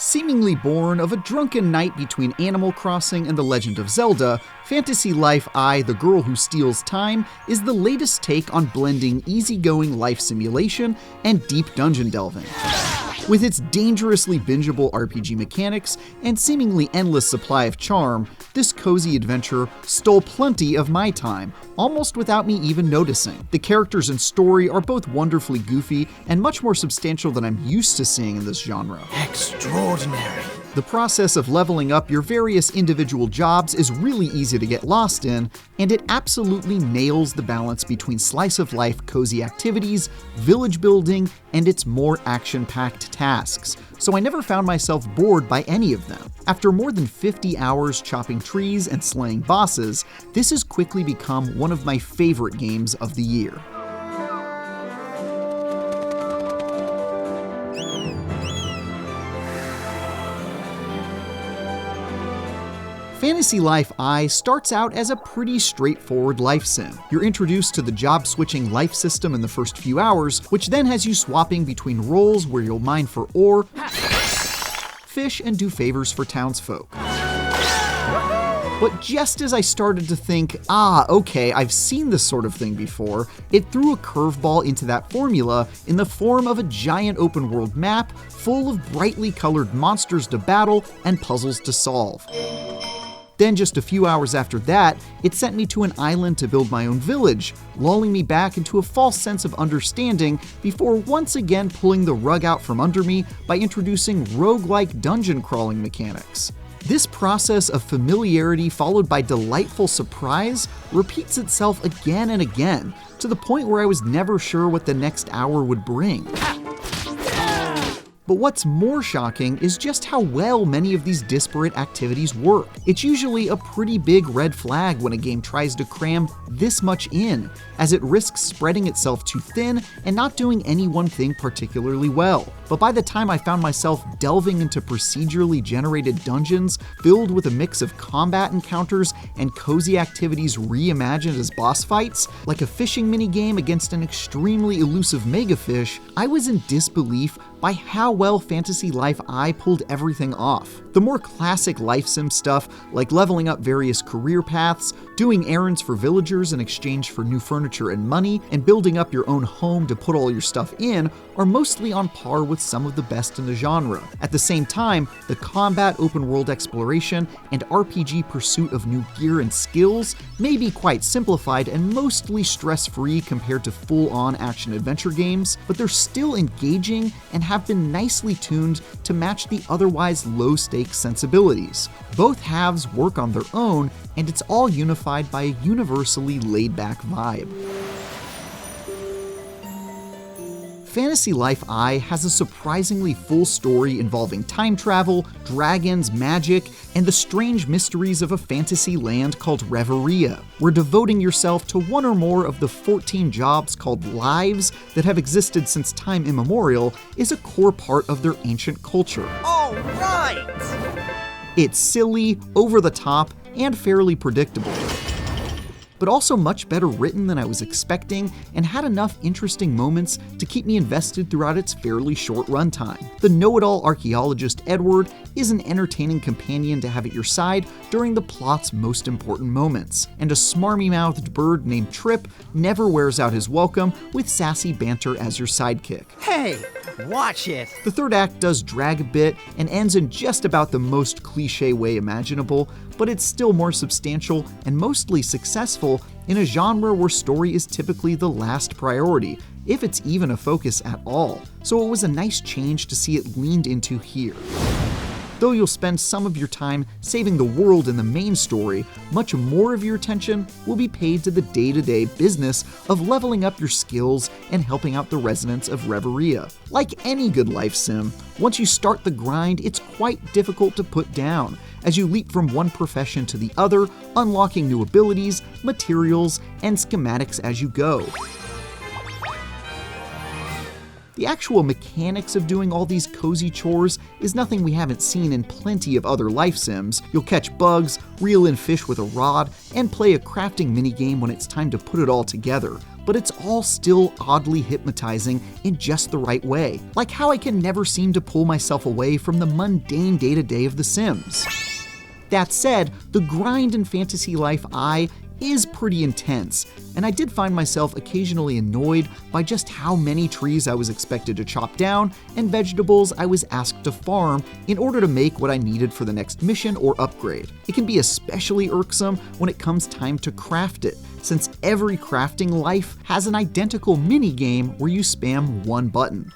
Seemingly born of a drunken night between Animal Crossing and The Legend of Zelda, Fantasy Life I, The Girl Who Steals Time is the latest take on blending easygoing life simulation and deep dungeon delving. With its dangerously bingeable RPG mechanics and seemingly endless supply of charm, this cozy adventure stole plenty of my time, almost without me even noticing. The characters and story are both wonderfully goofy and much more substantial than I'm used to seeing in this genre. Extraordinary. The process of leveling up your various individual jobs is really easy to get lost in, and it absolutely nails the balance between slice-of-life cozy activities, village building, and its more action-packed tasks, so I never found myself bored by any of them. After more than 50 hours chopping trees and slaying bosses, this has quickly become one of my favorite games of the year. Fantasy Life I starts out as a pretty straightforward life sim. You're introduced to the job-switching life system in the first few hours, which then has you swapping between roles where you'll mine for ore, fish, and do favors for townsfolk. But just as I started to think, okay, I've seen this sort of thing before, it threw a curveball into that formula in the form of a giant open world map full of brightly colored monsters to battle and puzzles to solve. Then just a few hours after that, it sent me to an island to build my own village, lulling me back into a false sense of understanding before once again pulling the rug out from under me by introducing roguelike dungeon crawling mechanics. This process of familiarity followed by delightful surprise repeats itself again and again, to the point where I was never sure what the next hour would bring. But what's more shocking is just how well many of these disparate activities work. It's usually a pretty big red flag when a game tries to cram this much in, as it risks spreading itself too thin and not doing any one thing particularly well. But by the time I found myself delving into procedurally generated dungeons filled with a mix of combat encounters and cozy activities reimagined as boss fights, like a fishing minigame against an extremely elusive megafish, I was in disbelief by how well Fantasy Life I pulled everything off. The more classic life sim stuff, like leveling up various career paths, doing errands for villagers in exchange for new furniture and money, and building up your own home to put all your stuff in, are mostly on par with some of the best in the genre. At the same time, the combat, open world exploration, and RPG pursuit of new gear and skills may be quite simplified and mostly stress-free compared to full-on action-adventure games, but they're still engaging and have been nicely tuned to match the otherwise low-stakes sensibilities. Both halves work on their own, and it's all unified by a universally laid-back vibe. Fantasy Life I has a surprisingly full story involving time travel, dragons, magic, and the strange mysteries of a fantasy land called Reveria, where devoting yourself to one or more of the 14 jobs called lives that have existed since time immemorial is a core part of their ancient culture. All right! It's silly, over the top, and fairly predictable, but also much better written than I was expecting and had enough interesting moments to keep me invested throughout its fairly short runtime. The know-it-all archaeologist Edward is an entertaining companion to have at your side during the plot's most important moments, and a smarmy-mouthed bird named Trip never wears out his welcome with sassy banter as your sidekick. Hey, watch it! The third act does drag a bit and ends in just about the most cliche way imaginable, but it's still more substantial and mostly successful in a genre where story is typically the last priority, if it's even a focus at all. So it was a nice change to see it leaned into here. Though you'll spend some of your time saving the world in the main story, much more of your attention will be paid to the day-to-day business of leveling up your skills and helping out the residents of Reveria. Like any good life sim, once you start the grind, it's quite difficult to put down, as you leap from one profession to the other, unlocking new abilities, materials, and schematics as you go. The actual mechanics of doing all these cozy chores is nothing we haven't seen in plenty of other life sims. You'll catch bugs, reel in fish with a rod, and play a crafting minigame when it's time to put it all together. but it's all still oddly hypnotizing in just the right way. Like how I can never seem to pull myself away from the mundane day-to-day of The Sims. That said, the grind in Fantasy Life I is pretty intense, and I did find myself occasionally annoyed by just how many trees I was expected to chop down and vegetables I was asked to farm in order to make what I needed for the next mission or upgrade. It can be especially irksome when it comes time to craft it, since every crafting life has an identical mini-game where you spam one button.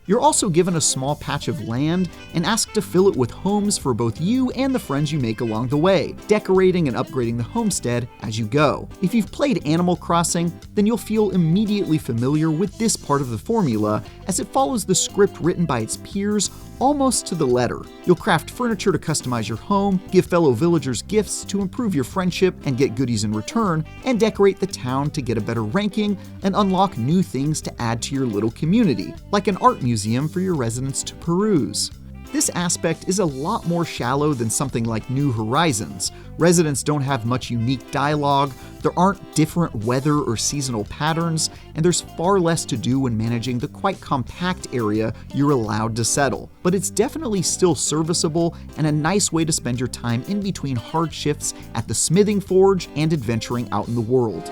You're also given a small patch of land and asked to fill it with homes for both you and the friends you make along the way, decorating and upgrading the homestead as you go. If you've played Animal Crossing, then you'll feel immediately familiar with this part of the formula, as it follows the script written by its peers almost to the letter. You'll craft furniture to customize your home, give fellow villagers gifts to improve your friendship and get goodies in return, and decorate the town to get a better ranking and unlock new things to add to your little community, like an art museum for your residents to peruse. This aspect is a lot more shallow than something like New Horizons. Residents don't have much unique dialogue, there aren't different weather or seasonal patterns, and there's far less to do when managing the quite compact area you're allowed to settle. But it's definitely still serviceable and a nice way to spend your time in between hard shifts at the smithing forge and adventuring out in the world.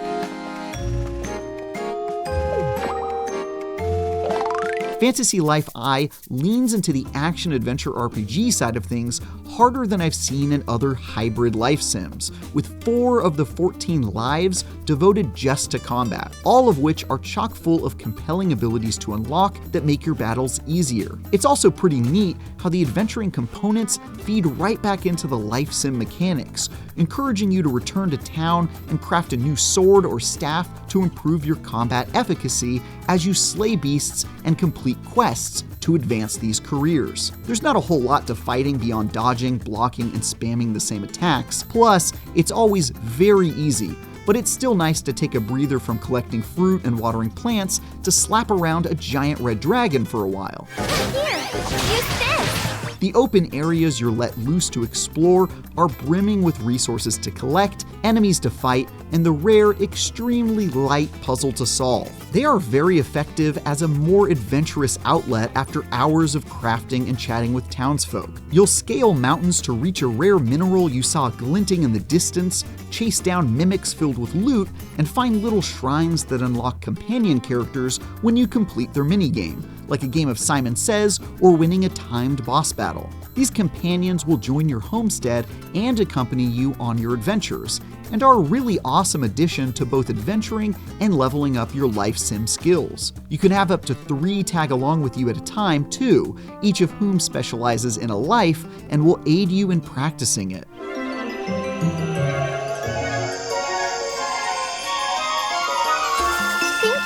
Fantasy Life I leans into the action-adventure RPG side of things harder than I've seen in other hybrid life sims, with 4 of the 14 lives devoted just to combat, all of which are chock full of compelling abilities to unlock that make your battles easier. It's also pretty neat how the adventuring components feed right back into the life sim mechanics, encouraging you to return to town and craft a new sword or staff to improve your combat efficacy as you slay beasts and complete quests to advance these careers. There's not a whole lot to fighting beyond dodging, blocking, and spamming the same attacks. Plus, it's always very easy, but it's still nice to take a breather from collecting fruit and watering plants to slap around a giant red dragon for a while. Here, use this! The open areas you're let loose to explore are brimming with resources to collect, enemies to fight, and the rare, extremely light puzzle to solve. They are very effective as a more adventurous outlet after hours of crafting and chatting with townsfolk. You'll scale mountains to reach a rare mineral you saw glinting in the distance, chase down mimics filled with loot, and find little shrines that unlock companion characters when you complete their minigame, like a game of Simon Says or winning a timed boss battle. These companions will join your homestead and accompany you on your adventures, and are a really awesome addition to both adventuring and leveling up your life sim skills. You can have up to 3 tag along with you at a time too, each of whom specializes in a life and will aid you in practicing it. Thank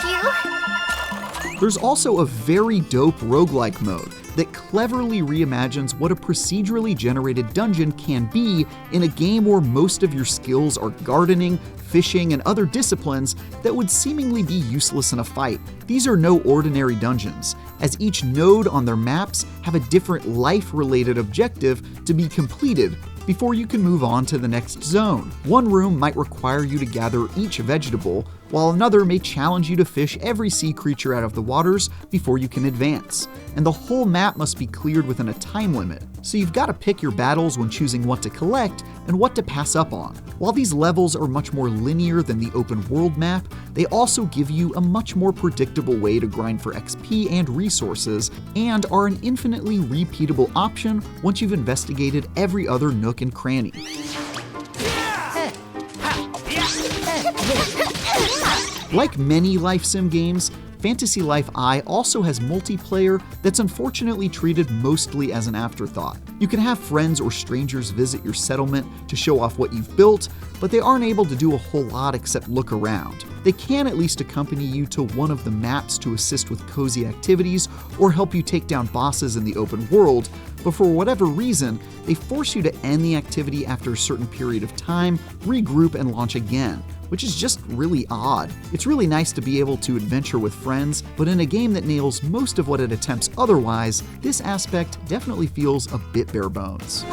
you! There's also a very dope roguelike mode that cleverly reimagines what a procedurally generated dungeon can be in a game where most of your skills are gardening, fishing, and other disciplines that would seemingly be useless in a fight. These are no ordinary dungeons, as each node on their maps have a different life-related objective to be completed before you can move on to the next zone. One room might require you to gather each vegetable, while another may challenge you to fish every sea creature out of the waters before you can advance. And the whole map must be cleared within a time limit, so you've got to pick your battles when choosing what to collect and what to pass up on. While these levels are much more linear than the open world map, they also give you a much more predictable way to grind for XP and resources, and are an infinitely repeatable option once you've investigated every other nook and cranny. Like many life sim games, Fantasy Life I also has multiplayer that's unfortunately treated mostly as an afterthought. You can have friends or strangers visit your settlement to show off what you've built, but they aren't able to do a whole lot except look around. They can at least accompany you to one of the maps to assist with cozy activities or help you take down bosses in the open world, but for whatever reason, they force you to end the activity after a certain period of time, regroup, and launch again, which is just really odd. It's really nice to be able to adventure with friends, but in a game that nails most of what it attempts otherwise, this aspect definitely feels a bit bare bones.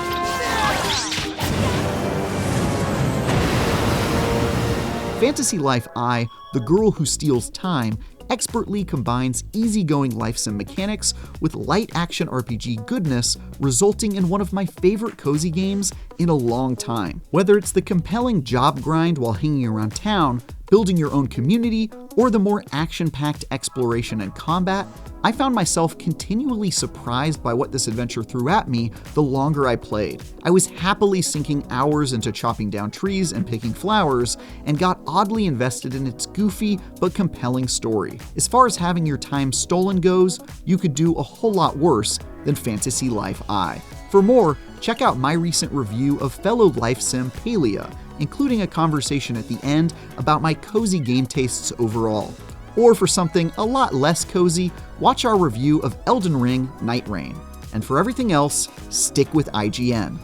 Fantasy Life I, The Girl Who Steals Time, expertly combines easygoing life sim mechanics with light action RPG goodness, resulting in one of my favorite cozy games in a long time. Whether it's the compelling job grind while hanging around town, building your own community, or the more action-packed exploration and combat, I found myself continually surprised by what this adventure threw at me the longer I played. I was happily sinking hours into chopping down trees and picking flowers, and got oddly invested in its goofy but compelling story. As far as having your time stolen goes, you could do a whole lot worse than Fantasy Life I. For more, check out my recent review of fellow life sim Palia, including a conversation at the end about my cozy game tastes overall. Or for something a lot less cozy, watch our review of Elden Ring Night Reign. And for everything else, stick with IGN.